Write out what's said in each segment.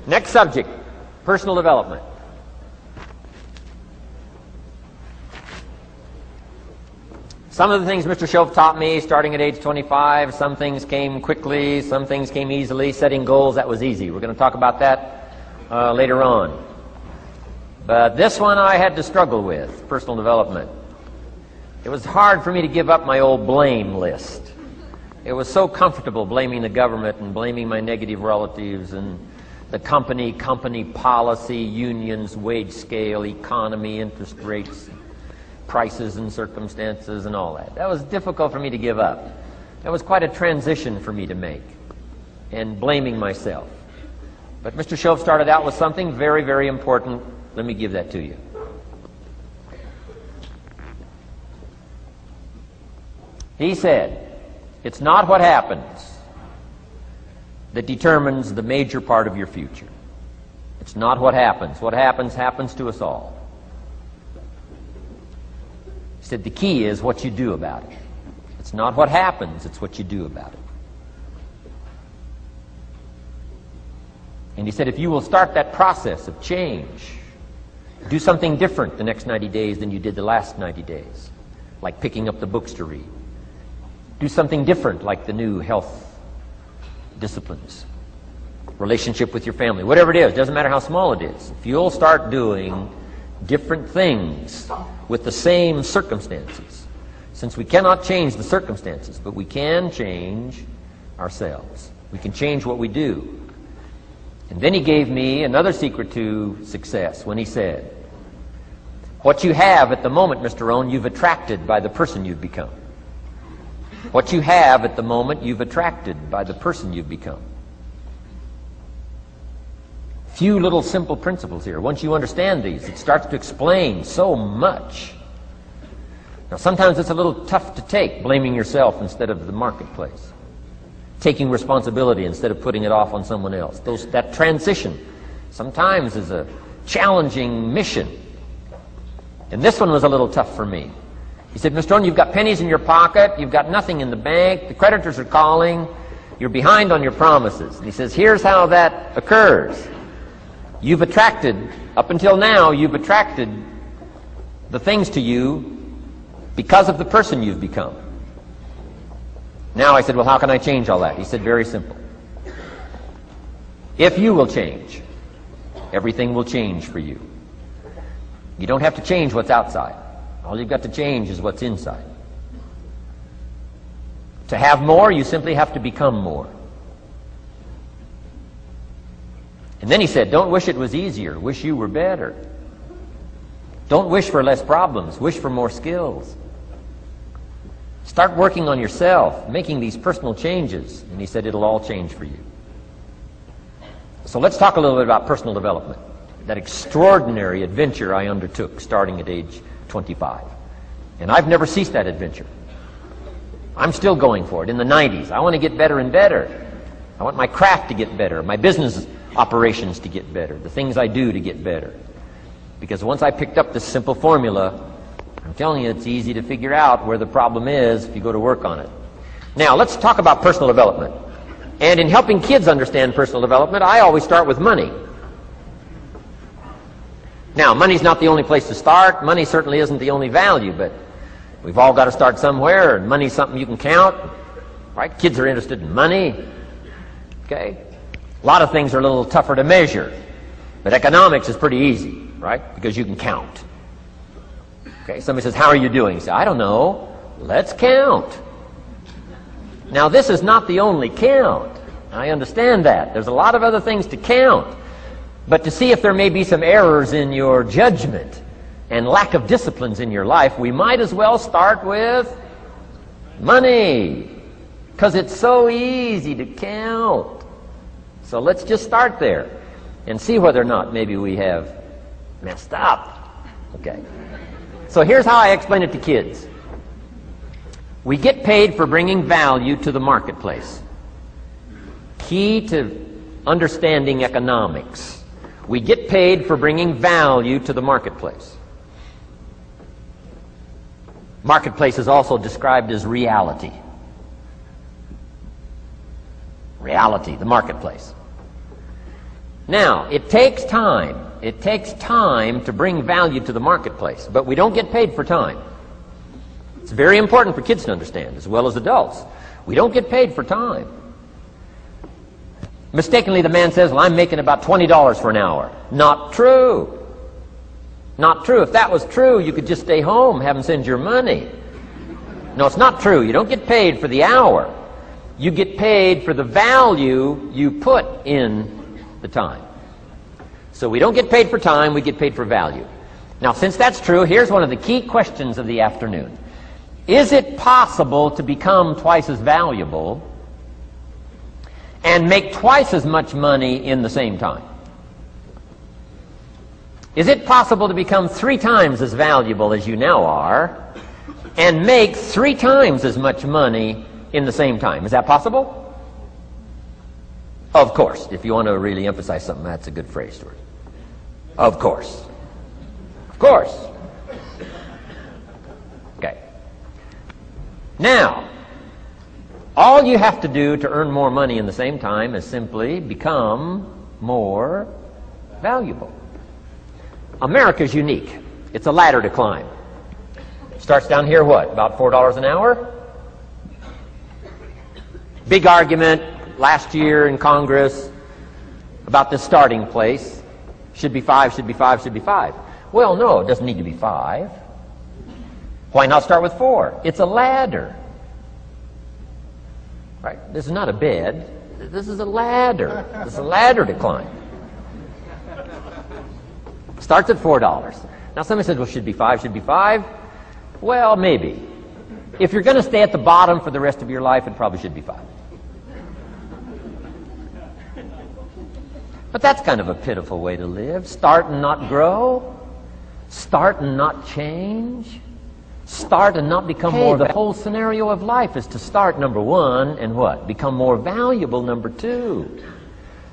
Next subject, personal development. Some of the things Mr. Shoaff taught me starting at age 25, some things came quickly, some things came easily. Setting goals, that was easy. We're going to talk about that later on. But this one I had to struggle with, personal development. It was hard for me to give up my old blame list. It was so comfortable blaming the government and blaming my negative relatives and the company policy, unions, wage scale, economy, interest rates, prices and circumstances and all that. That was difficult for me to give up. That was quite a transition for me to make, and blaming myself. But Mr. Shoaff started out with something very, very important. Let me give that to you. He said, it's not what happens that determines the major part of your future. It's not what happens. What happens, happens to us all. He said the key is what you do about it. It's not what happens, it's what you do about it. And he said if you will start that process of change, do something different the next 90 days than you did the last 90 days, like picking up the books to read. Do something different like the new health disciplines, relationship with your family, whatever it is, doesn't matter how small it is. If you'll start doing different things with the same circumstances, since we cannot change the circumstances, but we can change ourselves. We can change what we do. And then he gave me another secret to success when he said, what you have at the moment, Mr. Rohn, you've attracted by the person you've become. What you have at the moment, you've attracted by the person you've become. Few little simple principles here. Once you understand these, it starts to explain so much. Now, sometimes it's a little tough to take, blaming yourself instead of the marketplace, taking responsibility instead of putting it off on someone else. That transition sometimes is a challenging mission. And this one was a little tough for me. He said, Mr. Rohn, you've got pennies in your pocket, you've got nothing in the bank, the creditors are calling, you're behind on your promises. And he says, here's how that occurs. You've attracted, up until now, you've attracted the things to you because of the person you've become. Now I said, well, how can I change all that? He said, very simple. If you will change, everything will change for you. You don't have to change what's outside. All you've got to change is what's inside. To have more, you simply have to become more. And then he said, don't wish it was easier, wish you were better. Don't wish for less problems, wish for more skills. Start working on yourself, making these personal changes. And he said, it'll all change for you. So let's talk a little bit about personal development. That extraordinary adventure I undertook starting at age 25. And I've never ceased that adventure. I'm still going for it in the 90s. I want to get better and better. I want my craft to get better, my business operations to get better, the things I do to get better. Because once I picked up this simple formula, I'm telling you, it's easy to figure out where the problem is if you go to work on it. Now, let's talk about personal development. And in helping kids understand personal development, I always start with money. Now, money's not the only place to start. Money certainly isn't the only value, but we've all got to start somewhere, and money's something you can count. Right? Kids are interested in money. Okay? A lot of things are a little tougher to measure, but economics is pretty easy, right? Because you can count. Okay? Somebody says, how are you doing? You say, I don't know. Let's count. Now, this is not the only count. I understand that. There's a lot of other things to count. But to see if there may be some errors in your judgment and lack of disciplines in your life, we might as well start with money, because it's so easy to count. So let's just start there and see whether or not maybe we have messed up. Okay. So here's how I explain it to kids. We get paid for bringing value to the marketplace. Key to understanding economics. We get paid for bringing value to the marketplace. Marketplace is also described as reality. Reality, the marketplace. Now, it takes time. It takes time to bring value to the marketplace, but we don't get paid for time. It's very important for kids to understand, as well as adults. We don't get paid for time. Mistakenly, the man says, well, I'm making about $20 for an hour. Not true. Not true. If that was true, you could just stay home, have them send your money. No, it's not true. You don't get paid for the hour. You get paid for the value you put in the time. So we don't get paid for time, we get paid for value. Now, since that's true, here's one of the key questions of the afternoon. Is it possible to become twice as valuable and make twice as much money in the same time? Is it possible to become 3 times as valuable as you now are and make 3 times as much money in the same time? Is that possible? Of course. If you want to really emphasize something, that's a good phrase, Stuart. Of course. Of course. Okay. Now, all you have to do to earn more money in the same time is simply become more valuable. America's unique. It's a ladder to climb. Starts down here, what, about $4 an hour? Big argument last year in Congress about the starting place. Should be 5, should be 5, should be 5. Well, no, it doesn't need to be 5. Why not start with 4? It's a ladder. Right? This is not a bed. This is a ladder. This is a ladder to climb. Starts at $4. Now somebody says, well, should be 5, should be 5. Well, maybe. If you're going to stay at the bottom for the rest of your life, it probably should be 5. But that's kind of a pitiful way to live. Start and not grow. Start and not change. Start and not become more. The whole scenario of life is to start, number 1, and what? Become more valuable, number 2.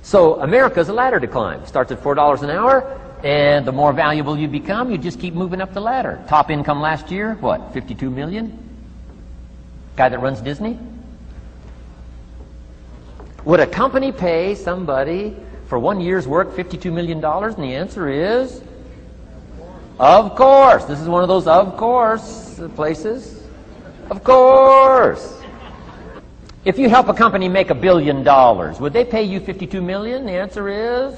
So America's a ladder to climb. Starts at $4 an hour, and the more valuable you become, you just keep moving up the ladder. Top income last year, what, 52 million? Guy that runs Disney? Would a company pay somebody for 1 year's work $52 million? And the answer is, of course. This is one of those of course places. Of course. If you help a company make $1 billion, would they pay you $52 million? The answer is,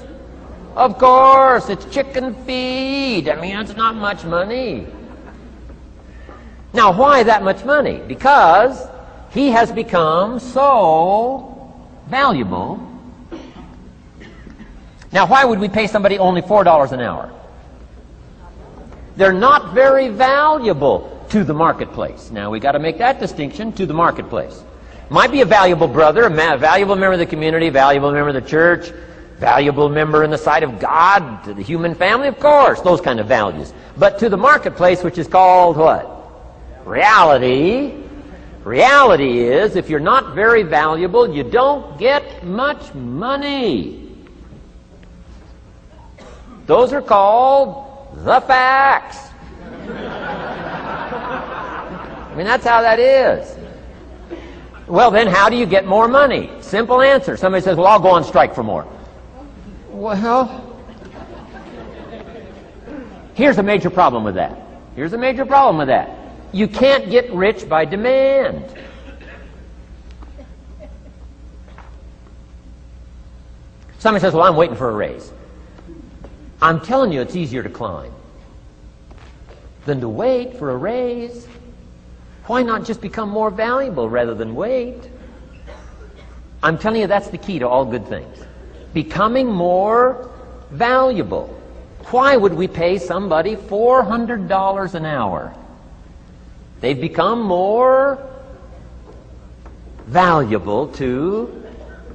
of course. It's chicken feed. I mean, it's not much money. Now, why that much money? Because he has become so valuable. Now, why would we pay somebody only $4 an hour? They're not very valuable to the marketplace. Now, we got to make that distinction, to the marketplace. Might be a valuable brother, a valuable member of the community, valuable member of the church, valuable member in the sight of God, to the human family, of course, those kind of values. But to the marketplace, which is called what? Reality. Reality is, if you're not very valuable, you don't get much money. Those are called the facts. I mean, that's how that is. Well, then, how do you get more money? Simple answer. Somebody says, well, I'll go on strike for more. Well, here's a major problem with that. Here's a major problem with that. You can't get rich by demand. Somebody says, well, I'm waiting for a raise. I'm telling you, it's easier to climb than to wait for a raise. Why not just become more valuable rather than wait? I'm telling you, that's the key to all good things. Becoming more valuable. Why would we pay somebody $400 an hour? They've become more valuable to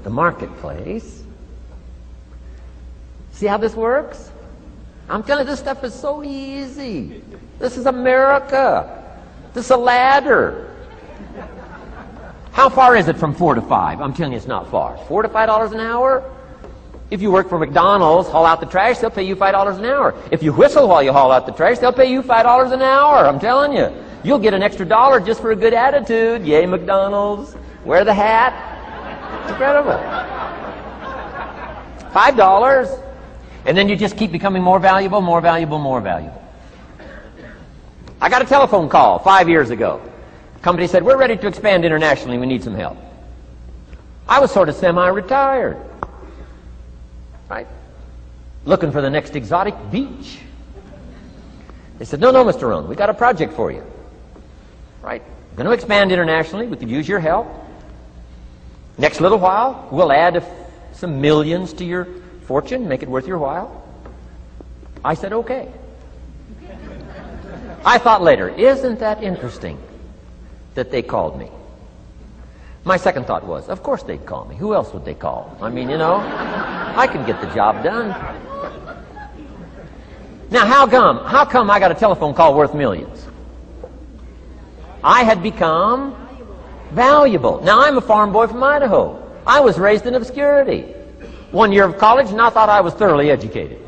the marketplace. See how this works? I'm telling you, this stuff is so easy. This is America. This is a ladder. How far is it from 4 to 5? I'm telling you, it's not far. $4 to $5 an hour? If you work for McDonald's, haul out the trash, they'll pay you $5 an hour. If you whistle while you haul out the trash, they'll pay you $5 an hour. I'm telling you. You'll get an extra $1 just for a good attitude. Yay, McDonald's. Wear the hat. It's incredible. $5. And then you just keep becoming more valuable, more valuable, more valuable. I got a telephone call 5 years ago. The company said, we're ready to expand internationally. We need some help. I was sort of semi-retired. Right? Looking for the next exotic beach. They said, no, Mr. Rohn, we got a project for you. Right? We're going to expand internationally. We could use your help. Next little while, we'll add some millions to your fortune, make it worth your while. I said, okay. I thought later, isn't that interesting that they called me? My second thought was, of course they'd call me. Who else would they call? I mean, I can get the job done. Now, how come I got a telephone call worth millions? I had become valuable. Now, I'm a farm boy from Idaho. I was raised in obscurity. 1 year of college, and I thought I was thoroughly educated.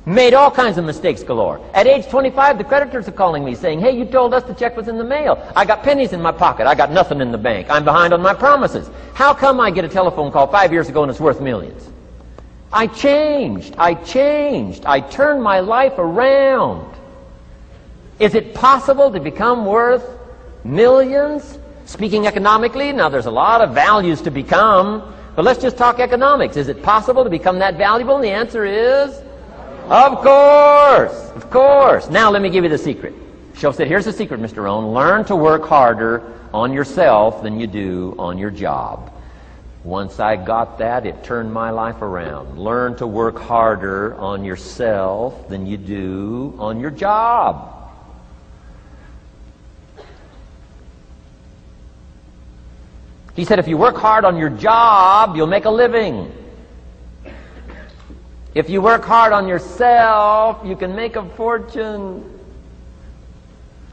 Made all kinds of mistakes galore. At age 25, the creditors are calling me saying, hey, you told us the check was in the mail. I got pennies in my pocket. I got nothing in the bank. I'm behind on my promises. How come I get a telephone call 5 years ago and it's worth millions? I changed. I turned my life around. Is it possible to become worth millions? Speaking economically, now there's a lot of values to become, but let's just talk economics. Is it possible to become that valuable? And the answer is, of course. Now let me give you the secret. She'll say, here's the secret, Mr. Rohn. Learn to work harder on yourself than you do on your job. Once I got that, it turned my life around. Learn to work harder on yourself than you do on your job. He said, if you work hard on your job, you'll make a living. If you work hard on yourself, you can make a fortune.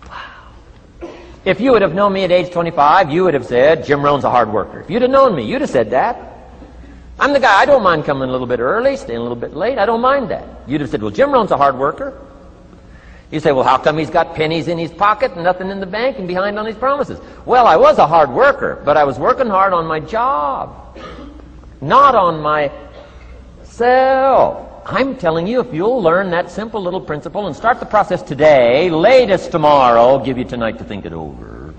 Wow. If you would have known me at age 25, you would have said, Jim Rohn's a hard worker. If you'd have known me, you'd have said that. I'm the guy, I don't mind coming a little bit early, staying a little bit late. I don't mind that. You'd have said, well, Jim Rohn's a hard worker. You say, well, how come he's got pennies in his pocket and nothing in the bank and behind on his promises? Well, I was a hard worker, but I was working hard on my job, not on myself. I'm telling you, if you'll learn that simple little principle and start the process today, latest tomorrow, I'll give you tonight to think it over.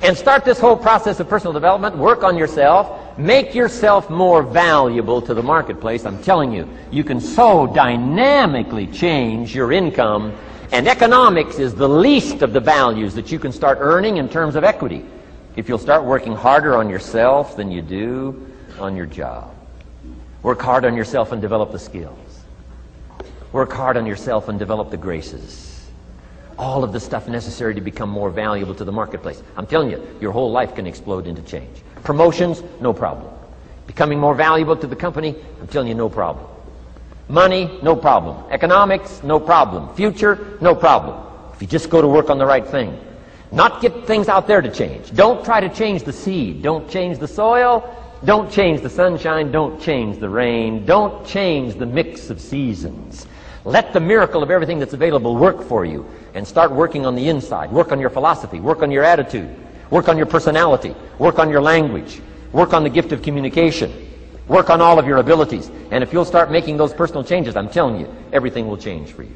And start this whole process of personal development, work on yourself, make yourself more valuable to the marketplace. I'm telling you, you can so dynamically change your income, and economics is the least of the values that you can start earning in terms of equity if you'll start working harder on yourself than you do on your job. Work hard on yourself and develop the skills. Work hard on yourself and develop the graces. All of the stuff necessary to become more valuable to the marketplace. I'm telling you, your whole life can explode into change. Promotions, no problem. Becoming more valuable to the company, I'm telling you, no problem. Money, no problem. Economics, no problem. Future, no problem. If you just go to work on the right thing. Not get things out there to change. Don't try to change the seed. Don't change the soil. Don't change the sunshine. Don't change the rain. Don't change the mix of seasons. Let the miracle of everything that's available work for you, and start working on the inside. Work on your philosophy. Work on your attitude. Work on your personality. Work on your language. Work on the gift of communication. Work on all of your abilities. And if you'll start making those personal changes, I'm telling you, everything will change for you.